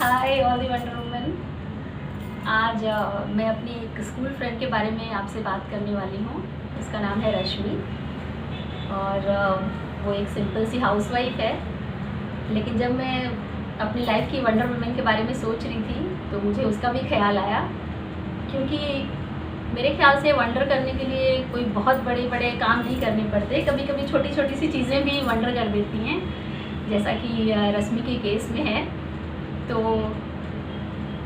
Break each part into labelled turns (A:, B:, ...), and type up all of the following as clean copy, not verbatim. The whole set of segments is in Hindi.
A: Hi all the wonder women. आज मैं अपनी एक स्कूल फ्रेंड के बारे में आपसे बात करने वाली हूँ। उसका नाम है रश्मि और वो एक सिंपल सी हाउसवाइफ है। लेकिन जब मैं अपनी लाइफ की वंडर वुमेन के बारे में सोच रही थी तो मुझे उसका भी ख्याल आया, क्योंकि मेरे ख्याल से वंडर करने के लिए कोई बहुत बड़े बड़े काम नहीं करने पड़ते। कभी कभी छोटी छोटी सी चीज़ें भी वंडर कर देती हैं, जैसा कि रश्मि के केस में है। तो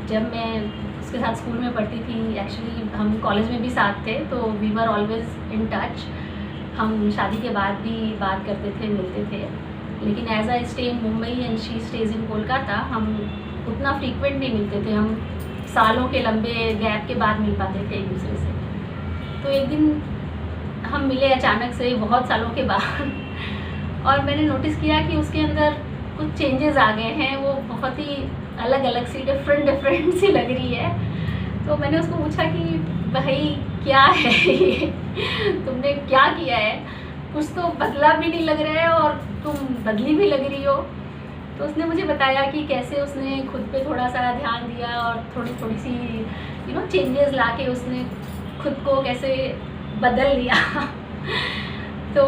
A: जब मैं उसके साथ स्कूल में पढ़ती थी, एक्चुअली हम कॉलेज में भी साथ थे, तो we were always in touch. हम शादी के बाद भी बात करते थे, मिलते थे। लेकिन as I stay in Mumbai and she stays in Kolkata, हम उतना फ्रीक्वेंट नहीं मिलते थे। हम सालों के लंबे गैप के बाद मिल पाते थे एक दूसरे से। तो एक दिन हम मिले अचानक से, बहुत सालों के बाद और मैंने नोटिस किया कि उसके अंदर कुछ चेंजेस आ गए हैं। वो बहुत ही अलग अलग सी डिफरेंट सी लग रही है। तो मैंने उसको पूछा कि भाई क्या है ये तुमने क्या किया है? कुछ तो बदला भी नहीं लग रहा है और तुम बदली भी लग रही हो। तो उसने मुझे बताया कि कैसे उसने खुद पे थोड़ा सा ध्यान दिया और थोड़ी सी चेंजेस ला के उसने खुद को कैसे बदल लिया तो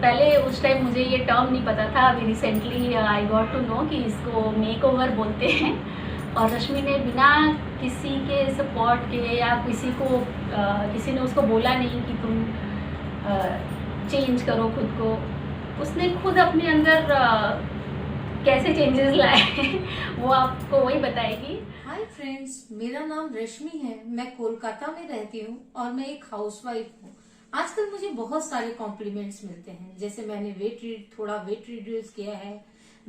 A: पहले उस टाइम मुझे ये टर्म नहीं पता था। अभी recently I got to know कि इसको मेक ओवर बोलते हैं। और रश्मि ने बिना किसी के सपोर्ट के या किसी ने उसको बोला नहीं कि तुम चेंज करो खुद को। उसने खुद अपने अंदर कैसे चेंजेस लाए वो आपको वही बताएगी।
B: हाय फ्रेंड्स, मेरा नाम रश्मि है। मैं कोलकाता में रहती हूँ और मैं एक हाउसवाइफ हूँ। आजकल मुझे बहुत सारे कॉम्प्लीमेंट्स मिलते हैं, जैसे मैंने थोड़ा वेट रिड्यूस किया है,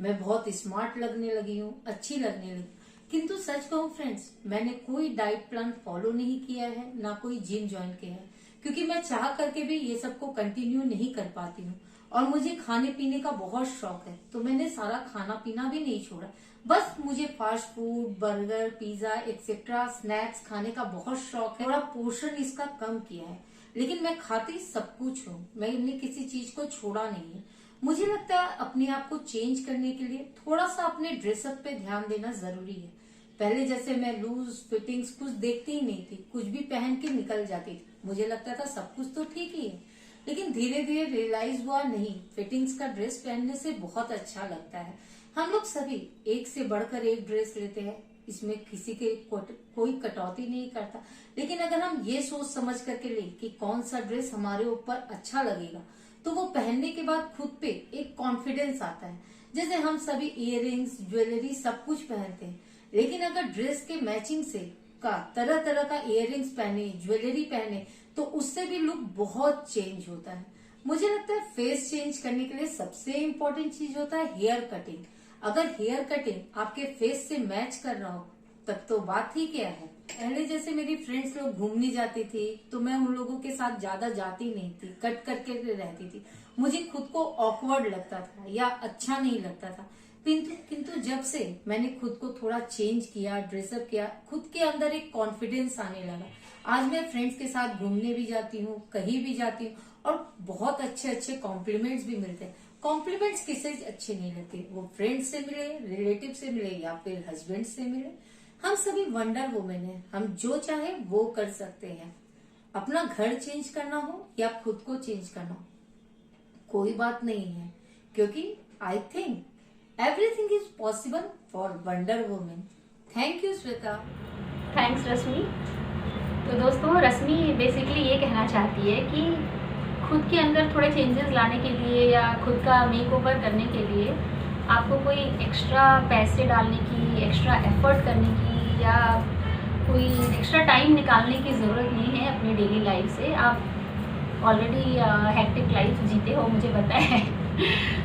B: मैं बहुत स्मार्ट लगने लगी हूँ, अच्छी लगने लगी। किंतु सच कहूँ फ्रेंड्स, मैंने कोई डाइट प्लान फॉलो नहीं किया है, ना कोई जिम ज्वाइन किया है, क्योंकि मैं चाह करके भी ये सबको कंटिन्यू नहीं कर पाती हूँ। और मुझे खाने पीने का बहुत शौक है, तो मैंने सारा खाना पीना भी नहीं छोड़ा। बस मुझे fast food, burger, pizza etcetera snacks खाने का बहुत शौक है। थोड़ा पोर्शन इसका कम किया है, लेकिन मैं खाती सब कुछ हूँ। मैंने किसी चीज को छोड़ा नहीं है। मुझे लगता है अपने आप को चेंज करने के लिए थोड़ा सा अपने ड्रेसअप पे ध्यान देना जरूरी है। पहले जैसे मैं लूज फिटिंग्स कुछ देखती ही नहीं थी, कुछ भी पहन के निकल जाती थी। मुझे लगता था सब कुछ तो ठीक ही है, लेकिन धीरे धीरे रियलाइज हुआ नहीं, फिटिंग्स का ड्रेस पहनने से बहुत अच्छा लगता है। हम लोग सभी एक से बढ़कर एक ड्रेस लेते हैं, इसमें किसी के कोई कटौती नहीं करता। लेकिन अगर हम ये सोच समझ करके ले कि कौन सा ड्रेस हमारे ऊपर अच्छा लगेगा, तो वो पहनने के बाद खुद पे एक कॉन्फिडेंस आता है। जैसे हम सभी इयररिंग्स, ज्वेलरी सब कुछ पहनते हैं, लेकिन अगर ड्रेस के मैचिंग से का तरह तरह का इयररिंग्स पहने, ज्वेलरी पहने, तो उससे भी लुक बहुत चेंज होता है। मुझे लगता है फेस चेंज करने के लिए सबसे इम्पोर्टेंट चीज होता है हेयर कटिंग। अगर हेयर कटिंग आपके फेस से मैच कर रहा हो, तब तो बात ही क्या है। पहले जैसे मेरी फ्रेंड्स लोग घूमने जाती थी, तो मैं उन लोगों के साथ ज्यादा जाती नहीं थी, कट करके रहती थी। मुझे खुद को ऑकवर्ड लगता था या अच्छा नहीं लगता था। किंतु जब से मैंने खुद को थोड़ा चेंज किया, ड्रेसअप किया, खुद के अंदर एक कॉन्फिडेंस आने लगा। आज मैं फ्रेंड्स के साथ घूमने भी जाती हूँ, कहीं भी जाती हूँ, और बहुत अच्छे अच्छे कॉम्प्लीमेंट्स भी मिलते हैं। कॉम्प्लीमेंट्स किसे अच्छे नहीं लगते, वो फ्रेंड्स से मिले, रिलेटिव से मिले या फिर हस्बैंड से मिले। हम सभी वंडर वुमेन हैं, हम जो चाहे वो कर सकते हैं। अपना घर चेंज करना हो या खुद को चेंज करना हो, कोई बात नहीं है, क्योंकि I think everything is possible for wonder women. Thank you Shweta.
A: Thanks Rashmi. तो दोस्तों, रश्मि बेसिकली ये कहना चाहती है कि खुद के अंदर थोड़े चेंजेस लाने के लिए या खुद का मेक ओवर करने के लिए आपको कोई एक्स्ट्रा पैसे डालने की, एक्स्ट्रा एफर्ट करने की या कोई एक्स्ट्रा टाइम निकालने की ज़रूरत नहीं है अपनी डेली लाइफ से। आप ऑलरेडी हेक्टिक लाइफ जीते हो, मुझे पता है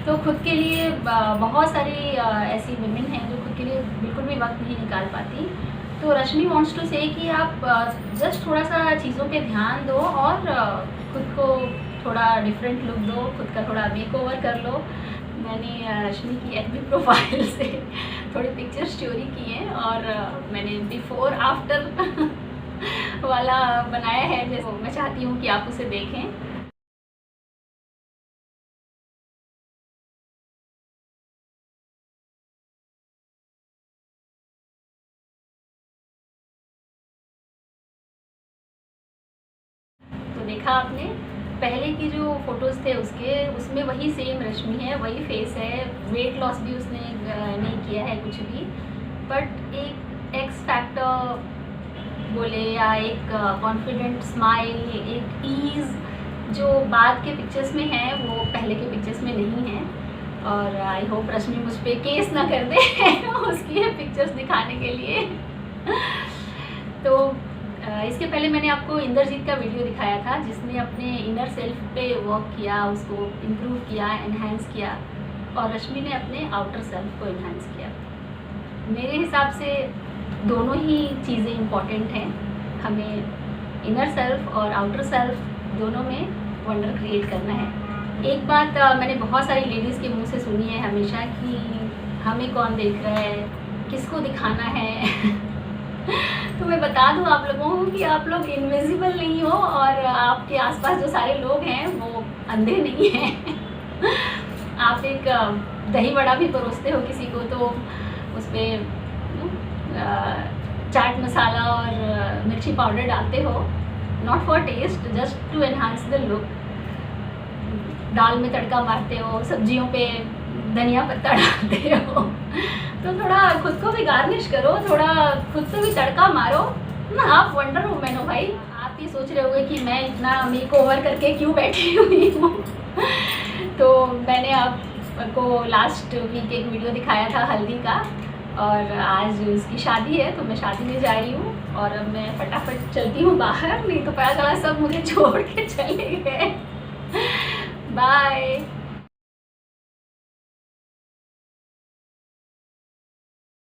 A: तो खुद के लिए बहुत सारी ऐसी विमेन हैं जो खुद के लिए बिल्कुल भी वक्त नहीं निकाल पाती। तो रश्मि वांट्स टू से कि आप जस्ट थोड़ा सा चीज़ों पे ध्यान दो और खुद को थोड़ा डिफरेंट लुक दो, खुद का थोड़ा मेक ओवर कर लो। मैंने रश्मि की एफबी प्रोफाइल से थोड़ी पिक्चर्स चोरी की हैं और मैंने बिफोर आफ्टर वाला बनाया है, जैसे मैं चाहती हूँ कि आप उसे देखें। देखा आपने पहले की जो फोटोज़ थे उसमें वही सेम रश्मि है, वही फेस है, वेट लॉस भी उसने नहीं किया है कुछ भी, बट एक एक्स फैक्टर बोले या एक कॉन्फिडेंट स्माइल, एक ईज़ जो बाद के पिक्चर्स में है वो पहले के पिक्चर्स में नहीं है। और आई होप रश्मि मुझ पे केस ना कर दे उसकी ये पिक्चर्स दिखाने के लिए। तो इसके पहले मैंने आपको इंद्रजीत का वीडियो दिखाया था जिसने अपने इनर सेल्फ पे वर्क किया, उसको इम्प्रूव किया, एनहांस किया, और रश्मि ने अपने आउटर सेल्फ को एनहांस किया। मेरे हिसाब से दोनों ही चीज़ें इम्पॉर्टेंट हैं। हमें इनर सेल्फ और आउटर सेल्फ दोनों में वंडर क्रिएट करना है। एक बात मैंने बहुत सारी लेडीज़ के मुंह से सुनी है हमेशा कि हमें कौन देख रहा है, किसको दिखाना है। तो मैं बता दूं आप लोगों को कि आप लोग इनविजिबल नहीं हो और आपके आसपास जो सारे लोग हैं वो अंधे नहीं हैं। आप एक दही वड़ा भी परोसते हो किसी को तो उस पर चाट मसाला और मिर्ची पाउडर डालते हो, not for taste, just to enhance the look. दाल में तड़का मारते हो, सब्जियों पे धनिया पत्ता डालते हो, तो थोड़ा खुद को भी गार्निश करो, थोड़ा खुद से भी तड़का मारो ना। आप वंडर वुमेन हो भाई। आप ये सोच रहे होंगे कि मैं इतना मेकओवर करके क्यों बैठी हुई हूँ। तो मैंने आपको लास्ट वीक एक वीडियो दिखाया था हल्दी का, और आज उसकी शादी है तो मैं शादी में जा रही हूँ और अब मैं फटाफट चलती हूँ बाहर, नहीं तो पता चला सब मुझे छोड़ के चले गए। बाय।